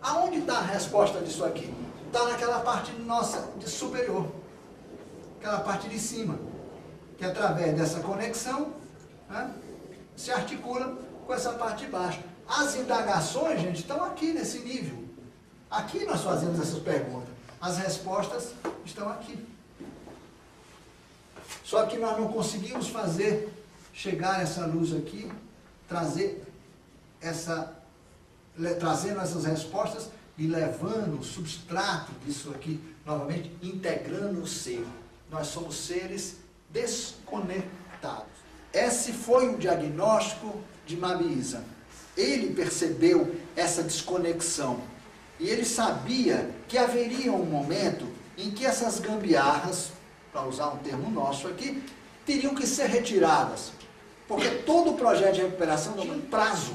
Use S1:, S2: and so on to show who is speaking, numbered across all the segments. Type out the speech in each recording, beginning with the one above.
S1: Aonde está a resposta disso aqui? Está naquela parte nossa de superior, aquela parte de cima, que através dessa conexão, né, se articula com essa parte de baixo. As indagações, gente, estão aqui nesse nível. Aqui nós fazemos essas perguntas. As respostas estão aqui. Só que nós não conseguimos chegar essa luz aqui, trazendo essas respostas e levando o substrato disso aqui, novamente, integrando o ser. Nós somos seres desconectados. Esse foi o diagnóstico de Mabisa. Ele percebeu essa desconexão. E ele sabia que haveria um momento em que essas gambiarras, para usar um termo nosso aqui, teriam que ser retiradas. Porque todo o projeto de recuperação tinha um prazo.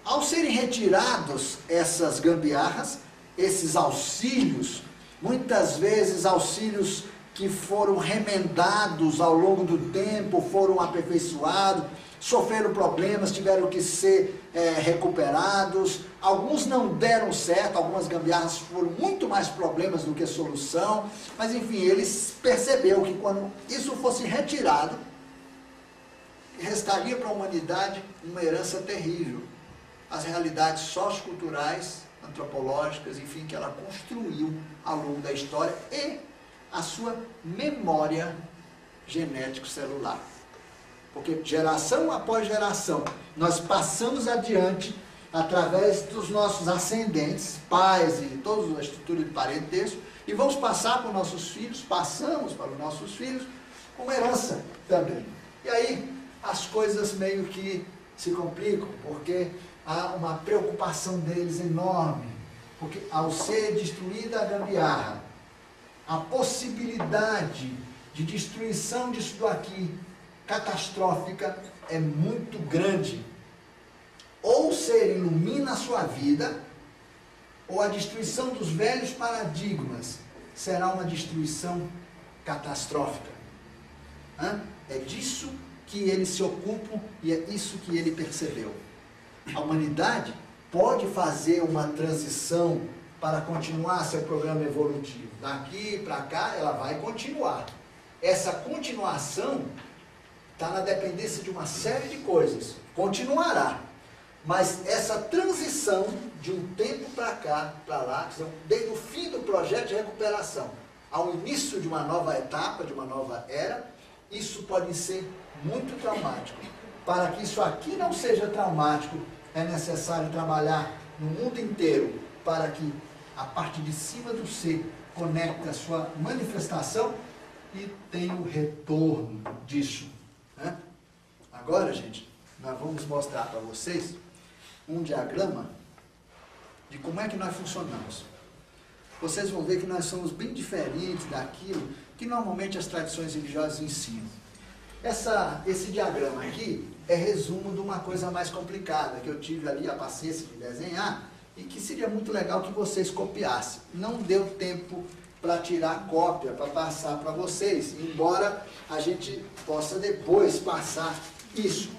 S1: Ao serem retirados essas gambiarras, esses auxílios, muitas vezes auxílios que foram remendados ao longo do tempo, foram aperfeiçoados, sofreram problemas, tiveram que ser recuperados, alguns não deram certo, algumas gambiarras foram muito mais problemas do que solução, mas enfim, eles perceberam que quando isso fosse retirado, restaria para a humanidade uma herança terrível, as realidades socioculturais, antropológicas, enfim, que ela construiu ao longo da história e a sua memória genético-celular. Porque geração após geração, nós passamos adiante através dos nossos ascendentes, pais e toda a estrutura de parentesco, e vamos passar para os nossos filhos, passamos para os nossos filhos, uma herança também. E aí as coisas meio que se complicam, porque há uma preocupação deles enorme, porque ao ser destruída a gambiarra, a possibilidade de destruição disso aqui, catastrófica, é muito grande. Ou o ser ilumina a sua vida, ou a destruição dos velhos paradigmas será uma destruição catastrófica. É disso que eles se ocupam e é isso que ele percebeu. A humanidade pode fazer uma transição para continuar seu programa evolutivo. Daqui para cá, ela vai continuar. Essa continuação está na dependência de uma série de coisas. Continuará. Mas essa transição de um tempo para cá, para lá, desde o fim do projeto de recuperação ao início de uma nova etapa, de uma nova era, isso pode ser muito traumático. Para que isso aqui não seja traumático, é necessário trabalhar no mundo inteiro para que a parte de cima do ser conecte a sua manifestação e tenha o retorno disso. Agora, gente, nós vamos mostrar para vocês um diagrama de como é que nós funcionamos. Vocês vão ver que nós somos bem diferentes daquilo que normalmente as tradições religiosas ensinam. Esse diagrama aqui é resumo de uma coisa mais complicada, que eu tive ali a paciência de desenhar e que seria muito legal que vocês copiassem. Não deu tempo para tirar cópia, para passar para vocês, embora a gente possa depois passar isso.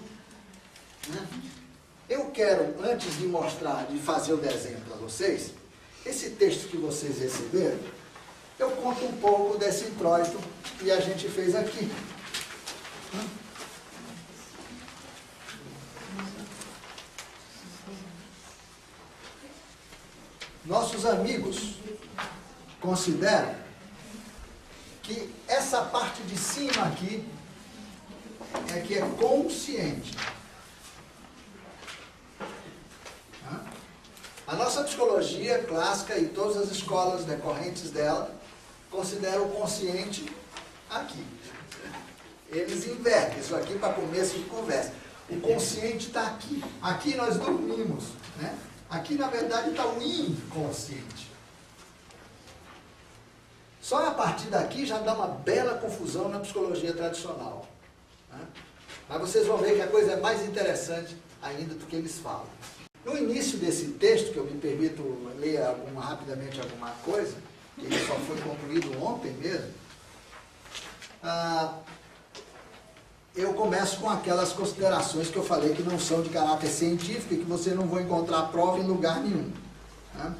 S1: Eu quero, antes de mostrar, de fazer o desenho para vocês, esse texto que vocês receberam, eu conto um pouco desse introito que a gente fez aqui. Nossos amigos consideram que essa parte de cima aqui é que é consciente. A nossa psicologia clássica e todas as escolas decorrentes dela consideram o consciente aqui. Eles invertem isso aqui para começo de conversa. O consciente está aqui. Aqui nós dormimos, né? Aqui, na verdade, está o inconsciente. Só a partir daqui já dá uma bela confusão na psicologia tradicional. Mas vocês vão ver que a coisa é mais interessante ainda do que eles falam. No início desse texto, que eu me permito ler rapidamente alguma coisa, que ele só foi concluído ontem mesmo, eu começo com aquelas considerações que eu falei que não são de caráter científico e que você não vai encontrar prova em lugar nenhum. Né?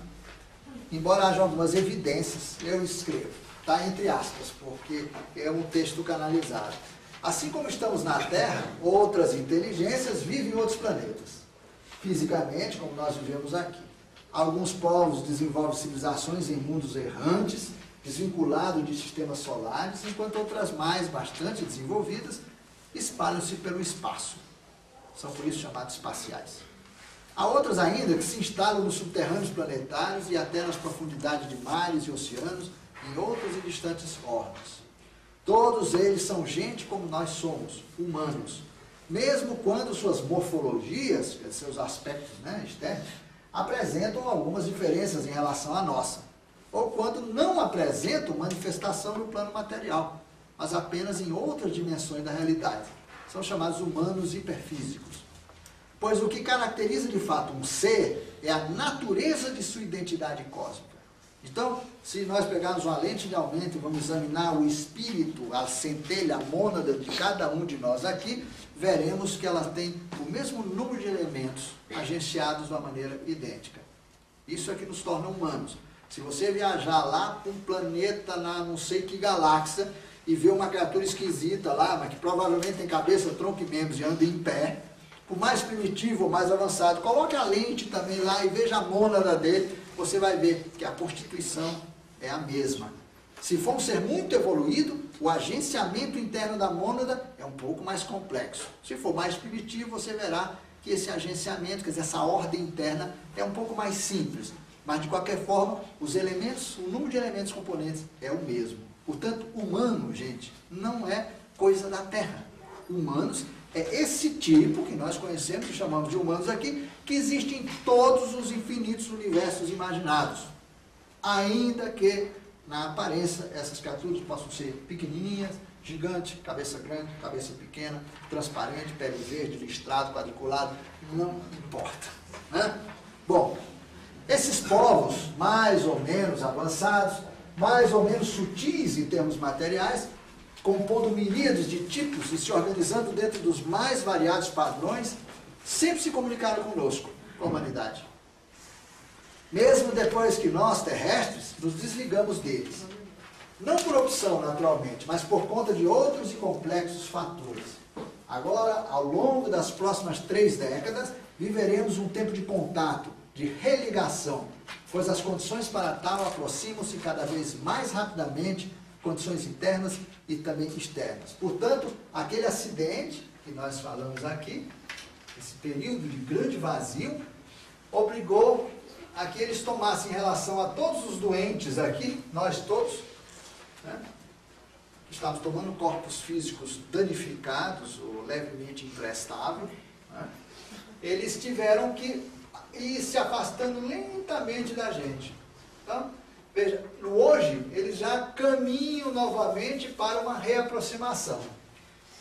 S1: Embora haja algumas evidências, eu escrevo, tá? Entre aspas, porque é um texto canalizado. Assim como estamos na Terra, outras inteligências vivem em outros planetas. Fisicamente, como nós vivemos aqui. Alguns povos desenvolvem civilizações em mundos errantes, desvinculados de sistemas solares, enquanto outras mais, bastante desenvolvidas, espalham-se pelo espaço. São por isso chamados espaciais. Há outras ainda que se instalam nos subterrâneos planetários e até nas profundidades de mares e oceanos, em outros e distantes orbes. Todos eles são gente como nós somos, humanos. Mesmo quando suas morfologias, seus aspectos, né, externos, apresentam algumas diferenças em relação à nossa. Ou quando não apresentam manifestação no plano material, mas apenas em outras dimensões da realidade. São chamados humanos hiperfísicos. Pois o que caracteriza de fato um ser é a natureza de sua identidade cósmica. Então, se nós pegarmos uma lente de aumento e vamos examinar o espírito, a centelha, a mônada de cada um de nós aqui, veremos que ela tem o mesmo número de elementos agenciados de uma maneira idêntica. Isso é que nos torna humanos. Se você viajar lá para um planeta, na não sei que galáxia, e ver uma criatura esquisita lá, mas que provavelmente tem cabeça, tronco e membros e anda em pé, por mais primitivo ou mais avançado, coloque a lente também lá e veja a mônada dele, você vai ver que a constituição é a mesma. Se for um ser muito evoluído, o agenciamento interno da mônada é um pouco mais complexo. Se for mais primitivo, você verá que esse agenciamento, quer dizer, essa ordem interna é um pouco mais simples. Mas, de qualquer forma, os elementos, o número de elementos componentes é o mesmo. Portanto, humano, gente, não é coisa da Terra. Humanos é esse tipo que nós conhecemos, que chamamos de humanos aqui, que existe em todos os infinitos universos imaginados. Ainda que, na aparência, essas criaturas possam ser pequenininhas, gigante, cabeça grande, cabeça pequena, transparente, pele verde, listrado, quadriculado, não importa. Né? Bom, esses povos mais ou menos avançados, mais ou menos sutis em termos materiais, compondo miríades de tipos e se organizando dentro dos mais variados padrões, sempre se comunicaram conosco, com a humanidade. Mesmo depois que nós, terrestres, nos desligamos deles. Não por opção, naturalmente, mas por conta de outros e complexos fatores. Agora, ao longo das próximas 3 décadas, viveremos um tempo de contato, de religação, pois as condições para tal aproximam-se cada vez mais rapidamente, condições internas e também externas. Portanto, aquele acidente que nós falamos aqui, esse período de grande vazio, obrigou a que eles tomassem em relação a todos os doentes aqui, nós todos, né, que estávamos tomando corpos físicos danificados ou levemente imprestáveis, né, eles tiveram que ir se afastando lentamente da gente. Então, veja, no hoje, eles já caminham novamente para uma reaproximação.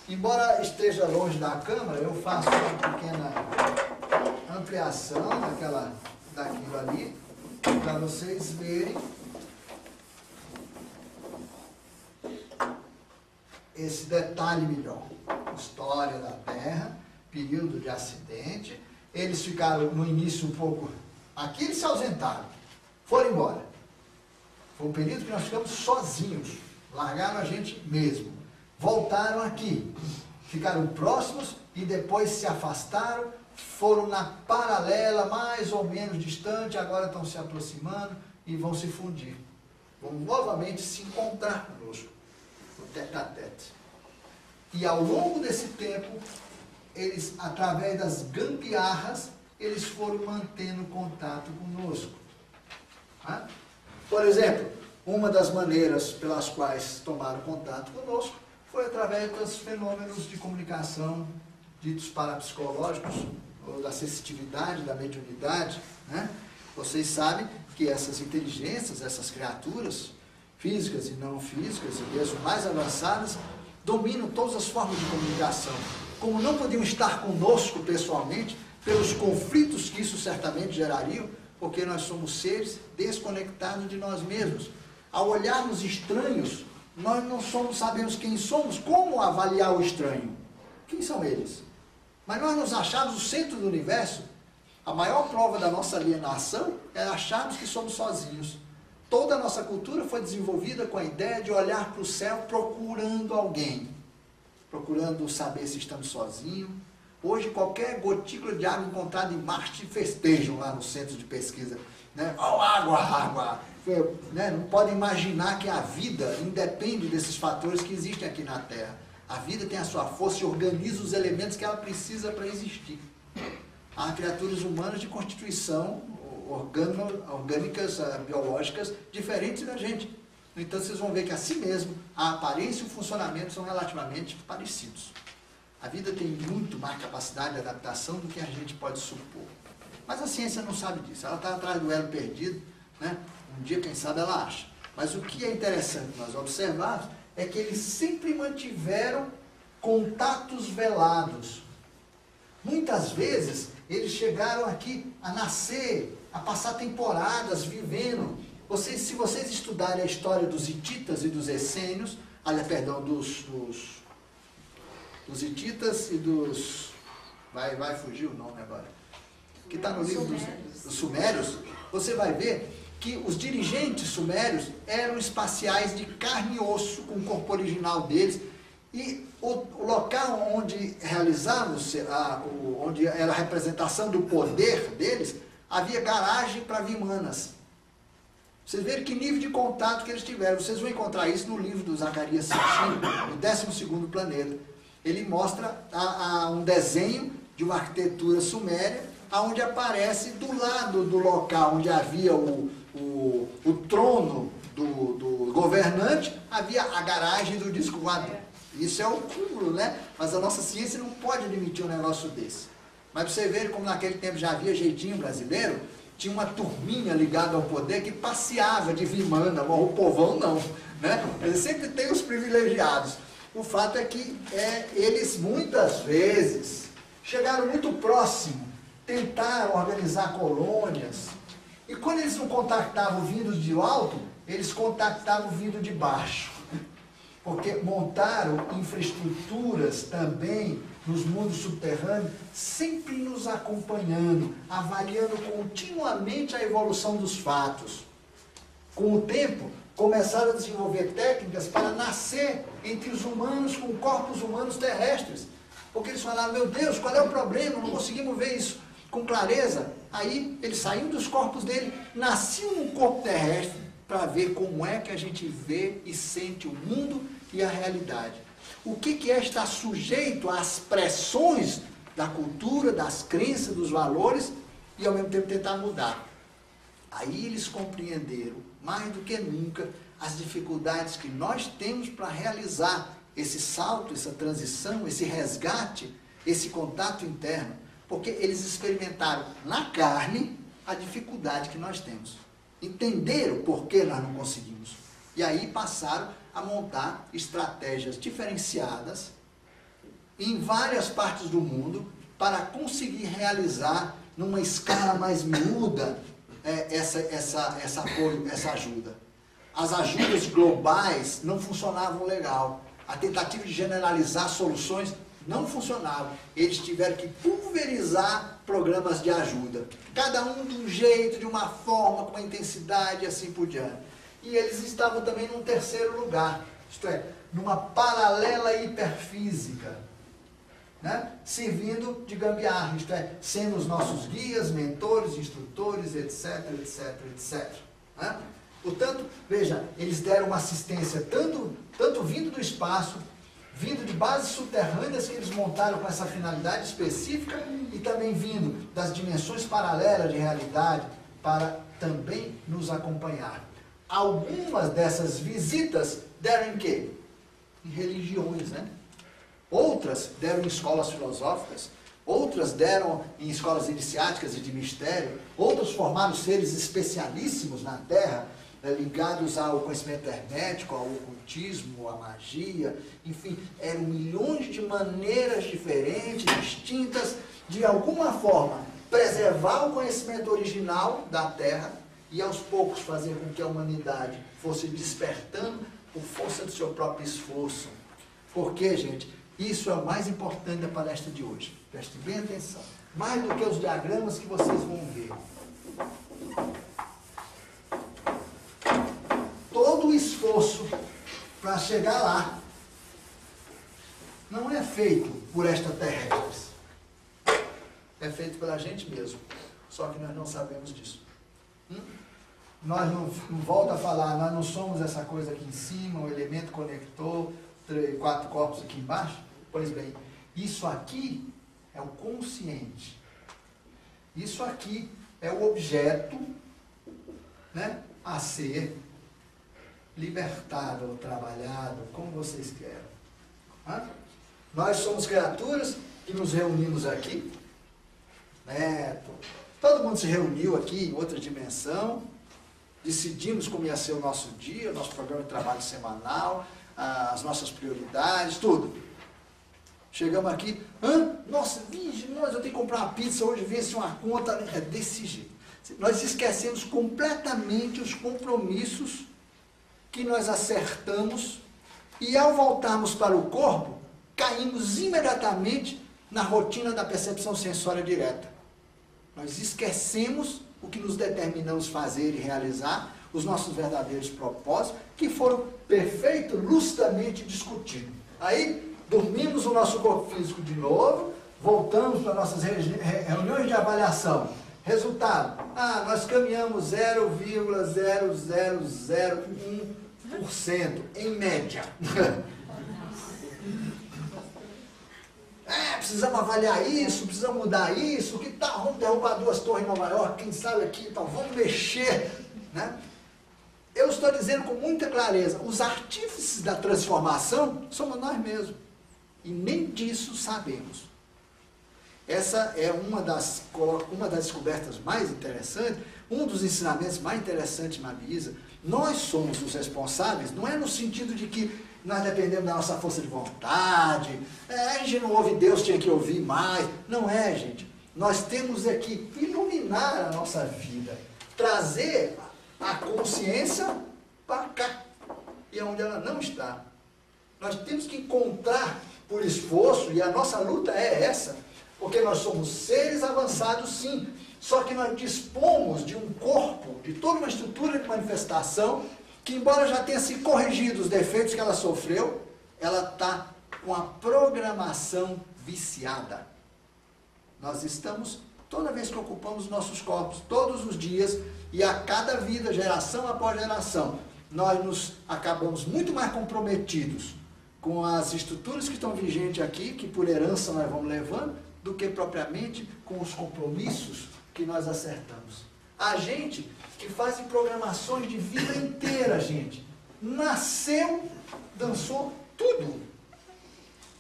S1: Embora esteja longe da câmera, eu faço uma pequena ampliação daquilo ali, para vocês verem esse detalhe melhor. História da Terra, período de acidente. Eles ficaram no início um pouco... Aqui eles se ausentaram, foram embora. Foi um período que nós ficamos sozinhos, largaram a gente mesmo. Voltaram aqui, ficaram próximos e depois se afastaram, foram na paralela, mais ou menos distante, agora estão se aproximando e vão se fundir. Vão novamente se encontrar conosco, no tete-a-tete. E ao longo desse tempo, eles, através das gambiarras, eles foram mantendo contato conosco. Por exemplo, uma das maneiras pelas quais tomaram contato conosco foi através dos fenômenos de comunicação ditos parapsicológicos, ou da sensitividade, da mediunidade. Né? Vocês sabem que essas inteligências, essas criaturas, físicas e não físicas, e mesmo mais avançadas, dominam todas as formas de comunicação. Como não podiam estar conosco pessoalmente, pelos conflitos que isso certamente gerariam, porque nós somos seres desconectados de nós mesmos. Ao olharmos estranhos, nós não sabemos quem somos, como avaliar o estranho. Quem são eles? Mas nós nos achamos o centro do universo. A maior prova da nossa alienação é acharmos que somos sozinhos. Toda a nossa cultura foi desenvolvida com a ideia de olhar para o céu procurando alguém. Procurando saber se estamos sozinhos. Hoje, qualquer gotícula de água encontrada em Marte festejam lá no centro de pesquisa. Né? Oh, água! Né? Não podem imaginar que a vida independe desses fatores que existem aqui na Terra. A vida tem a sua força e organiza os elementos que ela precisa para existir. Há criaturas humanas de constituição orgânicas, biológicas, diferentes da gente. No entanto, vocês vão ver que assim mesmo, a aparência e o funcionamento são relativamente parecidos. A vida tem muito mais capacidade de adaptação do que a gente pode supor. Mas a ciência não sabe disso. Ela está atrás do elo perdido, né? Um dia, quem sabe, ela acha. Mas o que é interessante nós observarmos é que eles sempre mantiveram contatos velados. Muitas vezes, eles chegaram aqui a nascer, a passar temporadas vivendo. Se vocês estudarem a história dos hititas e dos essênios, dos hititas e dos... Vai fugir o nome agora. Que está no livro dos sumérios, você vai ver que os dirigentes sumérios eram espaciais de carne e osso, com o corpo original deles, e o local onde realizavam-se, onde era a representação do poder deles, havia garagem para vimanas. Vocês veem que nível de contato que eles tiveram. Vocês vão encontrar isso no livro do Zacarias Sitchin, o 12º planeta. Ele mostra um desenho de uma arquitetura suméria, onde aparece do lado do local onde havia o trono do governante, havia a garagem do disco voador. Isso é o cúmulo, né? Mas a nossa ciência não pode admitir um negócio desse. Mas para você ver como naquele tempo já havia jeitinho brasileiro, tinha uma turminha ligada ao poder que passeava de vimana, mas o povão não, né? Eles sempre têm os privilegiados. O fato é que eles muitas vezes chegaram muito próximo, tentaram organizar colônias, e quando eles não contactavam vindo de alto, eles contactavam vindo de baixo. Porque montaram infraestruturas também nos mundos subterrâneos, sempre nos acompanhando, avaliando continuamente a evolução dos fatos. Com o tempo, começaram a desenvolver técnicas para nascer entre os humanos com corpos humanos terrestres. Porque eles falaram, meu Deus, qual é o problema? Não conseguimos ver isso com clareza. Aí eles saíam dos corpos dele, nasciam num corpo terrestre, para ver como é que a gente vê e sente o mundo e a realidade. O que é estar sujeito às pressões da cultura, das crenças, dos valores, e ao mesmo tempo tentar mudar. Aí eles compreenderam, mais do que nunca, as dificuldades que nós temos para realizar esse salto, essa transição, esse resgate, esse contato interno, porque eles experimentaram na carne a dificuldade que nós temos. Entenderam por que nós não conseguimos. E aí passaram a montar estratégias diferenciadas em várias partes do mundo para conseguir realizar numa escala mais miúda essa ajuda. As ajudas globais não funcionavam legal. A tentativa de generalizar soluções não funcionava. Eles tiveram que pulverizar programas de ajuda. Cada um de um jeito, de uma forma, com uma intensidade e assim por diante. E eles estavam também num terceiro lugar, isto é, numa paralela hiperfísica, né? Servindo de gambiarra, isto é, sendo os nossos guias, mentores, instrutores, etc, etc, etc. Né? Portanto, veja, eles deram uma assistência tanto vindo do espaço, vindo de bases subterrâneas que eles montaram com essa finalidade específica e também vindo das dimensões paralelas de realidade para também nos acompanhar. Algumas dessas visitas deram em quê? Em religiões, né? Outras deram em escolas filosóficas, outras deram em escolas iniciáticas e de mistério, outras formaram seres especialíssimos na Terra, ligados ao conhecimento hermético, ao ocultismo, à magia, enfim, eram milhões de maneiras diferentes, distintas, de alguma forma preservar o conhecimento original da Terra e aos poucos fazer com que a humanidade fosse despertando por força do seu próprio esforço. Porque, gente, Isso é o mais importante da palestra de hoje. Prestem bem atenção. Mais do que os diagramas que vocês vão ver. Todo o esforço para chegar lá não é feito por extraterrestres. É feito pela gente mesmo. Só que nós não sabemos disso. Nós não volta a falar, nós não somos essa coisa aqui em cima, o elemento conector, 4 corpos aqui embaixo. Pois bem, isso aqui é o consciente. Isso aqui é o objeto, né, a ser libertado ou trabalhado, como vocês querem. Nós somos criaturas que nos reunimos aqui. Todo mundo se reuniu aqui em outra dimensão. Decidimos como ia ser o nosso dia, nosso programa de trabalho semanal, as nossas prioridades, tudo. Chegamos aqui, nossa, eu tenho que comprar uma pizza hoje, vence uma conta, é desse jeito. Nós esquecemos completamente os compromissos que nós acertamos e ao voltarmos para o corpo, caímos imediatamente na rotina da percepção sensória direta. Nós esquecemos o que nos determinamos fazer e realizar, os nossos verdadeiros propósitos, que foram perfeitos, lucidamente discutidos. Aí, dormimos o nosso corpo físico de novo, voltamos para nossas reuniões de avaliação. Resultado, nós caminhamos 0,0001% em média. Precisamos avaliar isso, precisamos mudar isso, que tal? Vamos derrubar 2 torres em Nova York, quem sabe aqui, então vamos mexer, né? Eu estou dizendo com muita clareza, os artífices da transformação somos nós mesmos, e nem disso sabemos. Essa é uma das descobertas mais interessantes, um dos ensinamentos mais interessantes na Bisa. Nós somos os responsáveis, não é no sentido de que nós dependemos da nossa força de vontade, a gente não ouve Deus, tinha que ouvir mais. Não é, gente. Nós temos que iluminar a nossa vida, trazer a consciência para cá, e é onde ela não está. Nós temos que encontrar por esforço, e a nossa luta é essa, porque nós somos seres avançados, sim, só que nós dispomos de um corpo, de toda uma estrutura de manifestação, que embora já tenha se corrigido os defeitos que ela sofreu, ela está com a programação viciada. Nós estamos, toda vez que ocupamos nossos corpos, todos os dias, e a cada vida, geração após geração, nós nos acabamos muito mais comprometidos com as estruturas que estão vigentes aqui, que por herança nós vamos levando, do que propriamente com os compromissos que nós acertamos. A gente que faz programações de vida inteira, gente, nasceu, dançou tudo.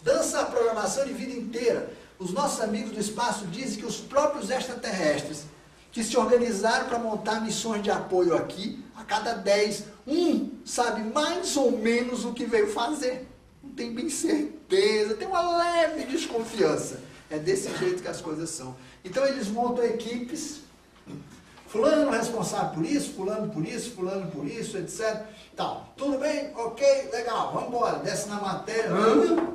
S1: Dança a programação de vida inteira. Os nossos amigos do espaço dizem que os próprios extraterrestres que se organizaram para montar missões de apoio aqui, a cada 10, um sabe mais ou menos o que veio fazer. Não tem bem certeza, tem uma leve desconfiança. É desse jeito que as coisas são. Então eles montam equipes, fulano responsável por isso, fulano por isso, etc. Tal. Tudo bem? Ok, legal, vamos embora. Desce na matéria, não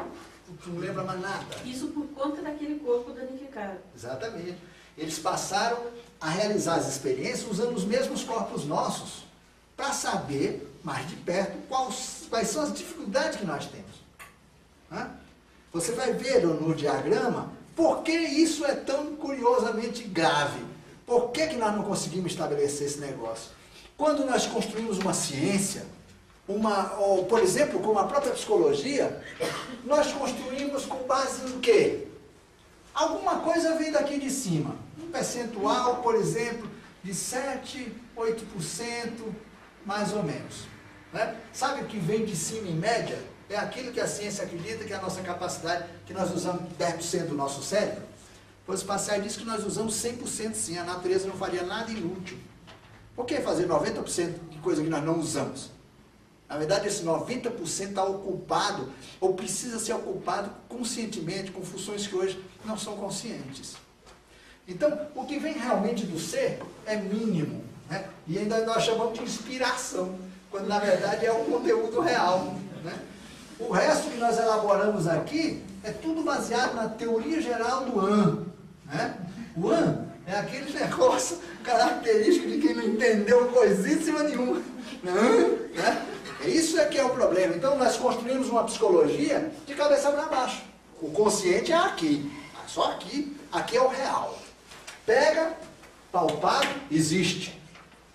S1: lembra mais nada.
S2: Isso por conta daquele corpo danificado.
S1: Exatamente. Eles passaram a realizar as experiências usando os mesmos corpos nossos, para saber mais de perto quais são as dificuldades que nós temos. Você vai ver no diagrama por que isso é tão curiosamente grave. Por que nós não conseguimos estabelecer esse negócio? Quando nós construímos uma ciência, ou, por exemplo, como a própria psicologia, nós construímos com base no quê? Alguma coisa vem daqui de cima. Um percentual, por exemplo, de 7%, 8%, mais ou menos. Né? Sabe o que vem de cima em média? É aquilo que a ciência acredita que é a nossa capacidade, que nós usamos 10% do nosso cérebro. Pois o Passai diz que nós usamos 100% sim, a natureza não faria nada inútil. Por que fazer 90% de coisa que nós não usamos? Na verdade, esse 90% está ocupado, ou precisa ser ocupado conscientemente, com funções que hoje não são conscientes. Então, o que vem realmente do ser é mínimo, né? E ainda nós chamamos de inspiração, quando na verdade é o conteúdo real, né? O resto que nós elaboramos aqui é tudo baseado na teoria geral do An. Né? O An é aquele negócio característico de quem não entendeu coisíssima nenhuma. Né? Isso é que é o problema. Então nós construímos uma psicologia de cabeça para baixo. O consciente é aqui, só aqui. Aqui é o real. Pega, palpável, existe.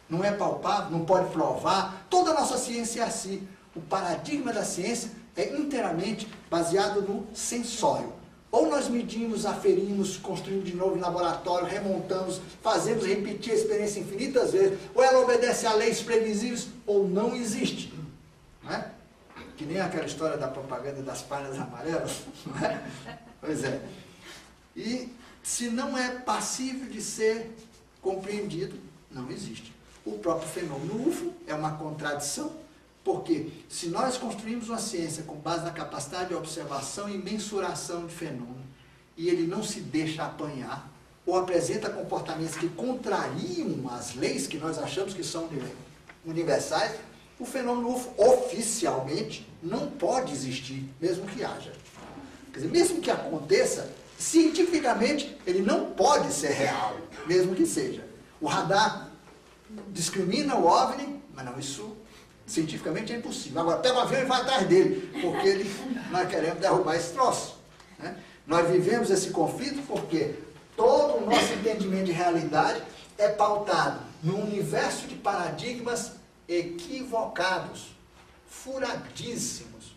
S1: Não é palpável, não pode provar. Toda a nossa ciência é assim. O paradigma da ciência é inteiramente baseado no sensório. Ou nós medimos, aferimos, construímos de novo em laboratório, remontamos, fazemos repetir a experiência infinitas vezes, ou ela obedece a leis previsíveis, ou não existe. Não é? Que nem aquela história da propaganda das páginas amarelas. Não é? Pois é. E se não é passível de ser compreendido, não existe. O próprio fenômeno UFO é uma contradição, porque se nós construímos uma ciência com base na capacidade de observação e mensuração de fenômeno, e ele não se deixa apanhar, ou apresenta comportamentos que contrariam as leis que nós achamos que são universais, o fenômeno UFO oficialmente não pode existir, mesmo que haja. Quer dizer, mesmo que aconteça, cientificamente ele não pode ser real, mesmo que seja. O radar discrimina o OVNI, mas não, isso cientificamente é impossível. Agora pega o avião e vai atrás dele, porque nós queremos derrubar esse troço. Né? Nós vivemos esse conflito porque todo o nosso entendimento de realidade é pautado num universo de paradigmas equivocados, furadíssimos.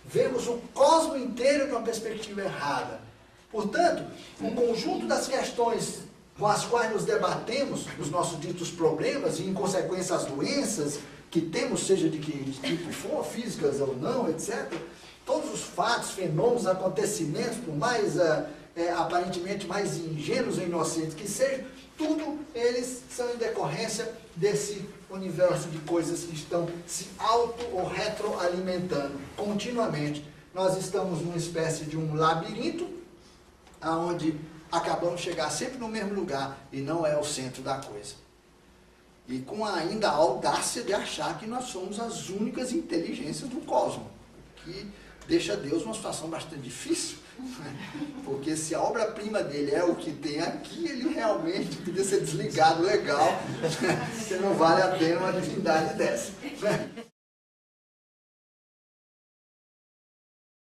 S1: Vemos o cosmo inteiro de uma perspectiva errada. Portanto, o conjunto das questões com as quais nos debatemos, os nossos ditos problemas e, em consequência, as doenças que temos, seja de que tipo for, físicas ou não, etc., todos os fatos, fenômenos, acontecimentos, por mais aparentemente mais ingênuos e inocentes que sejam, tudo eles são em decorrência desse universo de coisas que estão se auto ou retroalimentando continuamente. Nós estamos numa espécie de um labirinto, onde acabamos de chegar sempre no mesmo lugar, e não é o centro da coisa. E com ainda a audácia de achar que nós somos as únicas inteligências do cosmos, que deixa Deus numa situação bastante difícil, né? Porque se a obra-prima dele é o que tem aqui, ele realmente podia ser desligado legal, né? Porque não vale a pena uma divindade dessa. Né?